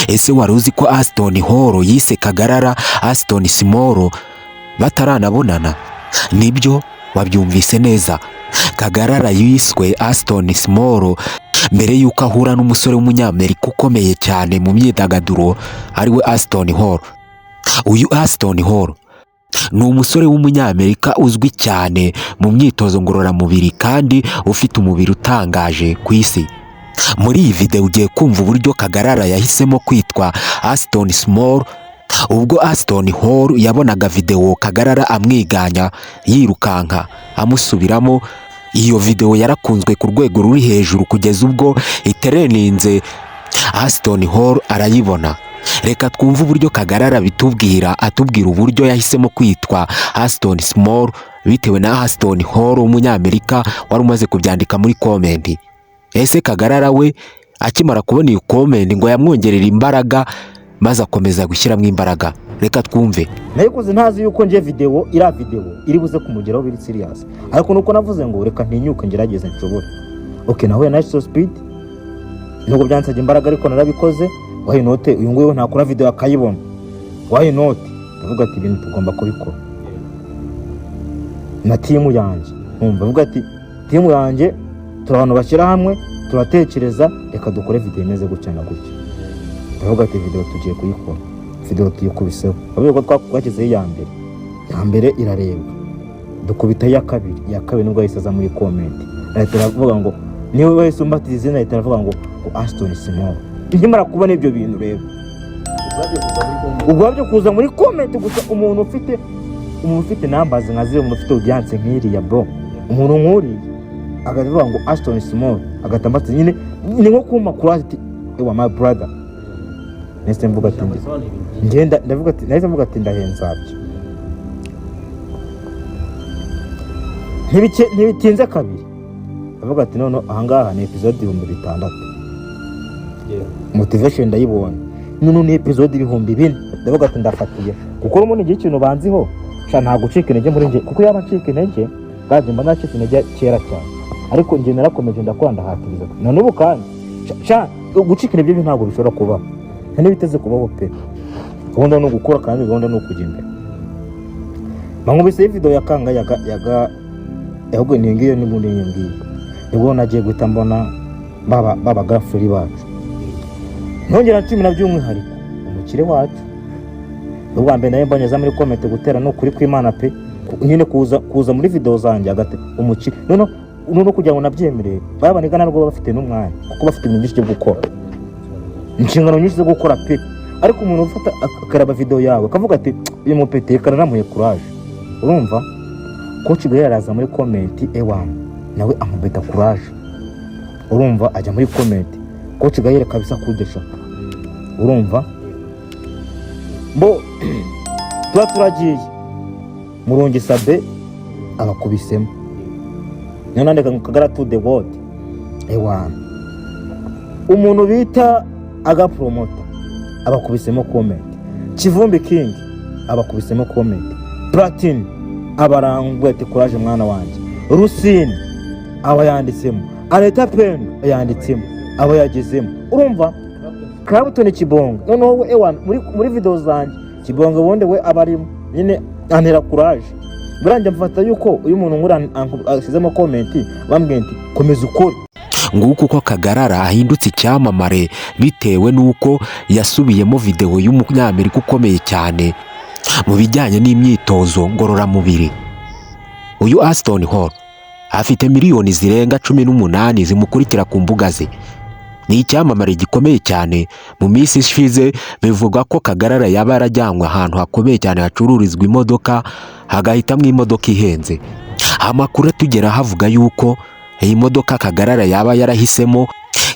Ese wari uzi ko Aston Hall yise Kagarara Aston Small bataranabonana? Nibyo, wabyumvise neza. Kagarara yiswe Aston Small mbere yuko ahura n'umusore w'umunyamerika ukomeye cyane mu myidagaduro ariwe Aston Hall. Uyu Aston Hall ni umusore w'umunyamerika uzwi cyane mu myitozo ngororamubiri kandi ufite umubiri utangaje ku isi. Muri iyi video ugiye kumva uburyo Kagarara yahisemo kwitwa Aston Small ubwo Aston Hall yabonaga video Kagarara amwiganya yirukanka amusubiramo. Iyo video yarakunzwe ku rwego ruri hejuru kugeza ubwo itereninze Aston Hall arayibona. Reka twumve uburyo Kagarara bitubwira, atubwira uburyo yahisemo kwitwa Aston Small bitewe na Aston Hall w'umunyamerika wari umaze kubyandika muri comment. Ese Kagarara we akimara kubona iyo comment ngo yamwongerera imbaraga maze akomeza gushyiramo imbaraga. Reka twumve. Nayikoze ntazi yuko nje video iri buze kumugeraho biri serious, ariko nuko navuze ngo reka ntinyuke ngerageze nshobora. Okay, nahuye na so speed nuko byansajye imbaraga ariko narabikoze. Why not? Uyu nguyu ntakora video akayibona. Why not? Ndavuga ati ibintu tugomba kubikora na timu yanjye. Ndavuga ati timu yanjye turabantu bashyira hamwe turatekereza, reka dukore video imeze gutya na gutya. Ndavuga ati video tugiye kuyikora, video tuyikubiseho. Abego twakubakize ya mbere irarebwa, dukubita ya kabiri nubwo yisaza muri comment. Ahita aravuga ngo niwe wese umbatiza izina, ahita aravuga ngo Aston Small. Nkimara kubona ibyo bintu rero ubwabyo kuza muri comment gusa umuntu ufite numbers nka zero, umuntu ufite audience nk'iriya bro, umuntu nk'uri agavuga ngo Aston Small agatambata nyine ni nko kuma quality ewa my brother. Nese mvuga ati ngenda ndavuga ati nahise mvuga ati ndahenzabyo ntibitinze kabiri. Ndavuga ati none ahangaha ni episode 600. Motivation ndayibonye none ni episode 4,000. Ndavuga ati ndafatiye kuko umuntu igihe ikintu banziho sha nta gucika intege muri nje, kuko yaba acika intege gaje mba nacika intege kera cyane, ariko nje narakomeje ndakora ndahatiriza. None ubu kandi sha gucika intege ntabwo bishobora kuba, nta biteze kubaho pe. Gahunda no gukora kandi gahunda no kujya imbere. Bangubise video yakanga ahubwo ni ngiyo n'ubundi ngiyo nibwo nagiye guhita mbona baba gafuri bacu. Nongera ncumi na by'umwihariko umukire wacu ubwa mbere naye mboneza muri comment gutera no kuri kw'Imana pe, nyine kuza muri video zanjye agate umukire no kugira ngo nabyemerere babanigana nabwo bafite n'umwanya kuko bafite ibintu byinshi byo gukora, inshingano nyinshi zo gukora pe. Ariko umuntu ufata akaraba video yawe akavuga ati uyu mupete karanamuye courage. Urumva coach Gaye araza muri comment ewana nawe amubeta courage. Urumva ajya muri comment coach Gaye kabisa kudesha. Urumva bo turagiye Murungi Sabe abakubisemo nyanandeka Kagara to the world ewana. Umuntu bita aga promoter abakubisemo comment, Kivumbi King abakubisemo comment, Platin abarangwe ati courage mwana wanje, Rusine aba yanditsemo, Aleta Pen yanditsemo, aba yagezemo. Urumva Clapton Kibonga noneho ewana muri video zanjye Kibonga wonde we abarimo nyine antera courage. Buranje mfata yuko uyu muntu nkura asizemo comment bambwiye ati komeza ukore. Nguko uko Kagarara ahindutse icyamamare bitewe nuko yasubiyemo video y'umunyamerika ukomeye cyane mu bijyanye n'imyitozo ngororamubiri. Uyu Aston Hall afite miliyoni zirenga 18 zimukurikira ku mbuga ze. Ni icyamamare gikomeye cyane. Mu minsi ishize bivuga ko Kagarara yaba yarajyanywe ahantu hakomeye cyane hacururizwa imodoka hagahitamo imodoka ihenze. Amakuru atugera havuga yuko iyi modoka Kagarara yaba yarahisemo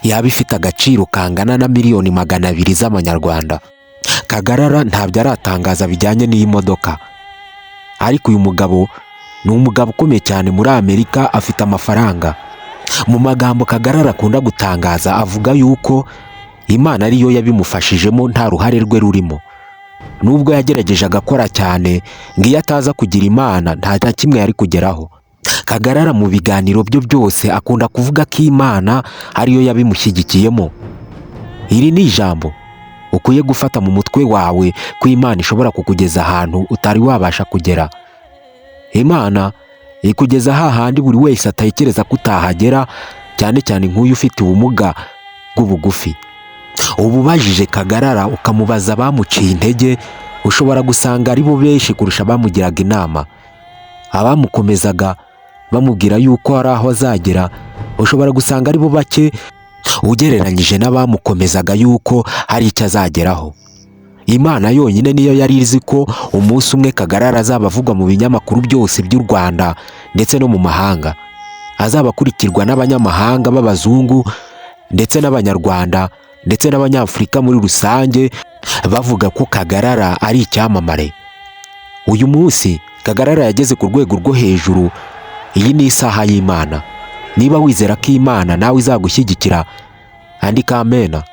yaba ifite agaciro kangana na miliyoni 200 z'amanyarwanda. Kagarara ntabyo aratangaza bijyanye n'iyi modoka, ariko uyu mugabo ni umugabo ukomeye cyane muri Amerika, afite amafaranga. Mu magambo Kagarara akunda gutangaza avuga yuko Imana ariyo yabimufashijemo nta ruhare rwe rurimo. Nubwo yagerageje agakora cyane ngiyo ataza kugira Imana nta kimwe yari kugeraho. Kagarara mu biganiro byo byose akunda kuvuga ko Imana ariyo yabimushyigikiyemo. Iri ni ijambo ukwiye gufata mu mutwe wawe ko Imana ishobora kukugeza ahantu utari wabasha kugera. Imana ikugeza hahandi buri wese atekereza ko utahagera, cyane cyane nk'uyu ufite ubumuga bw'ubugufi. Ubu ubajije Kagarara ukamubaza abamuciye intege, ushobora gusanga ari bo benshi kurusha abamugiraga inama. Abamukomezaga bamubwira yuko hari aho azagera, ushobora gusanga ari bo bake ugereranyije n'abamukomezaga yuko hari icyo azageraho. Imana yonyine niyo yari izi ko umunsi umwe Kagarara azaba avugwa mu binyamakuru byose by'u Rwanda ndetse no mu mahanga. Azaba akurikirwa n'abanyamahanga b'abazungu ndetse n'abanyarwanda ndetse n'abanyafurika muri rusange, bavuga ko Kagarara ari icyamamare. Uyu munsi Kagarara yageze ku rwego rwo hejuru. Iyi ni isaha y'Imana. Niba wizera ko Imana nawe izagushyigikira, andika amena.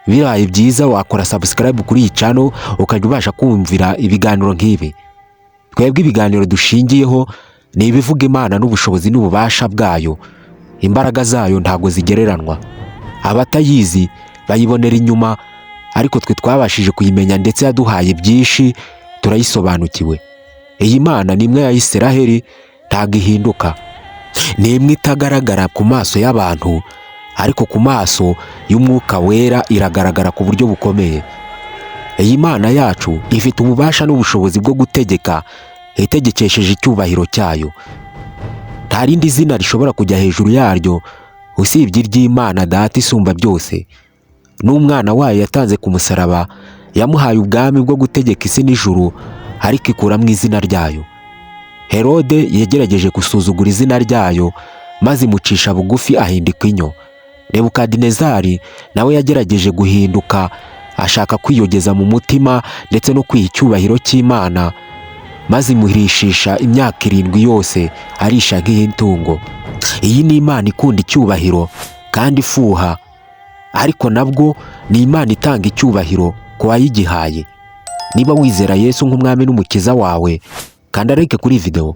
Biraye byiza wakora subscribe kuri iyi channel ukajya ubasha kumvira ibiganiro nk'ibi. Twebwe ibiganiro dushingiyeho ni ibivuga Imana n'ubushobozi n'ububasha bwayo. Imbaraga zayo ntago zigereranwa. Abatayizi bayibonera inyuma, ariko twe twabashije kuyimenya ndetse yaduhaye byinshi, turayisobanukiwe. Iyi Mana ni imwe ya Isiraheli, ntago ihinduka. Ni imwe itagaragara ku maso y'abantu, ariko ku maso y'Umwuka Wera iragaragara ku buryo bukomeye. Iyi Mana yacu ifite ububasha n'ubushobozi bwo gutegeka, itegekesheje icyubahiro cyayo. Nta rindi zina rishobora kujya hejuru yaryo usibye iry'Imana Data isumba byose. N'umwana wayo yatanze ku musaraba, yamuhaye ubwami bwo gutegeka isi n'ijuru, ariko ikuramo izina ryayo. Herode yagerageje gusuzugura izina ryayo, maze imucisha bugufi ahindika inyo. Nebukadinezari nawe yagerageje guhinduka, ashaka kwiyogeza mu mutima ndetse no kwiha icyubahiro cy'Imana, maze imuhirishisha imyaka 7 yose arisha nk'intungo. Iyi ni Imana ikunda icyubahiro kandi ifuha, ariko nabwo ni Imana itanga icyubahiro ku wayigihaye. Niba wizera Yesu nk'umwami n'umukiza wawe, kandi like kuri video,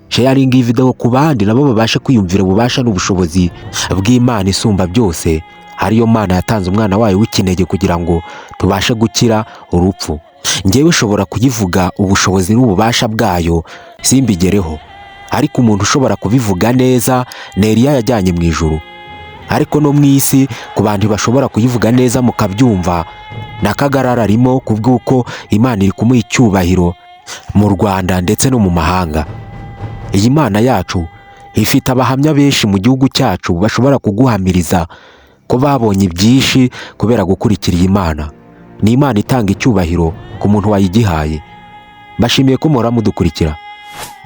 sharing iyi video ku bandi nabo babashe kwiyumvira ububasha n'ubushobozi bw'Imana isumba byose, ariyo Mana yatanze umwana wayo w'ikinege kugira ngo tubashe gukira urupfu. Ngewe ushobora kuyivuga ubushobozi n'ububasha bwayo simbigereho, ariko umuntu ushobora kubivuga neza ni Eliya yajyanye mu ijuru. Ariko no mu isi ku bantu bashobora kuyivuga neza mukabyumva, na Kagarara arimo, kubw'uko Imana iri kumuha icyubahiro mu Rwanda ndetse no mu mahanga. Iyi Mana yacu ifite abahamya benshi mu gihugu cyacu bashobora kuguhamiriza ko babonye byinshi kubera gukurikira iyi Mana. Ni Imana itanga icyubahiro ku muntu wayigihaye. Bashimiye ko muhora mudukurikira.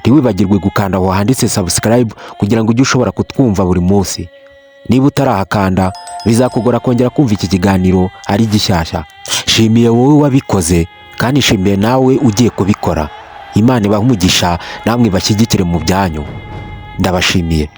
Ntiwibagirwe gukanda aho handitse subscribe kugira ngo ujye ushobora kutwumva buri munsi. Niba utarahakanda bizakugora kongera kumva iki kiganiro ari gishyashya. Shimiye wowe wabikoze, kandi shimiye nawe ugiye kubikora. Imana ibahe umugisha, namwe bashyigikire mu byanyu. Ndabashimiye.